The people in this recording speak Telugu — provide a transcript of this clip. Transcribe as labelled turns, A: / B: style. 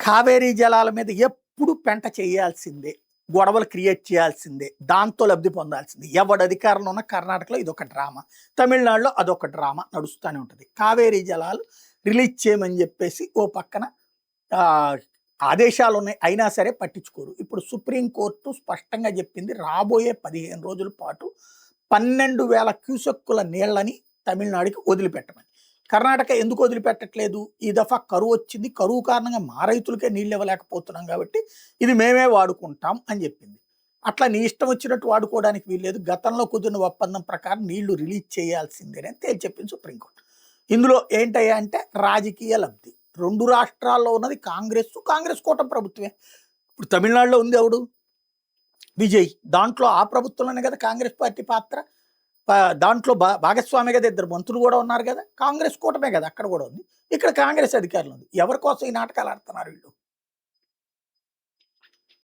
A: కావేరీ జలాల మీద ఎప్పుడు పెంట చేయాల్సిందే, గొడవలు క్రియేట్ చేయాల్సిందే, దాంతో లబ్ధి పొందాల్సిందే. ఎవడు అధికారంలో ఉన్న కర్ణాటకలో ఇదొక డ్రామా, తమిళనాడులో అదొక డ్రామా నడుస్తూనే ఉంటుంది. కావేరీ జలాలు రిలీజ్ చేయమని చెప్పేసి ఓ పక్కన ఆదేశాలు ఉన్నాయి, అయినా సరే పట్టించుకోరు. ఇప్పుడు సుప్రీంకోర్టు స్పష్టంగా చెప్పింది, రాబోయే 15 రోజుల పాటు 12,000 క్యూసెక్కుల నీళ్లని తమిళనాడుకి వదిలిపెట్టమని. కర్ణాటక ఎందుకు వదిలిపెట్టట్లేదు? ఈ దఫా కరువు వచ్చింది, కరువు కారణంగా మా రైతులకే నీళ్ళు ఇవ్వలేకపోతున్నాం కాబట్టి ఇది మేమే వాడుకుంటాం అని చెప్పింది. అట్లా నీ ఇష్టం వచ్చినట్టు వాడుకోవడానికి వీల్లేదు, గతంలో కుదిరిన ఒప్పందం ప్రకారం నీళ్లు రిలీజ్ చేయాల్సిందేనని తేల్చి చెప్పింది సుప్రీంకోర్టు. ఇందులో ఏంటయ్యా అంటే రాజకీయ లబ్ధి. 2 రాష్ట్రాల్లో ఉన్నది కాంగ్రెస్ కూటమి ప్రభుత్వమే. ఇప్పుడు తమిళనాడులో ఉంది ఎవడు? విజయ్. దాంట్లో ఆ ప్రభుత్వంలోనే కదా కాంగ్రెస్ పార్టీ పాత్ర. దాంట్లో భాగస్వామి కదా, 2 మంత్రులు కూడా ఉన్నారు కదా, కాంగ్రెస్ కూటమే కదా అక్కడ కూడా ఉంది. ఇక్కడ కాంగ్రెస్ అధికారులు ఉంది. ఎవరి కోసం ఈ నాటకాలు ఆడుతున్నారు వీళ్ళు?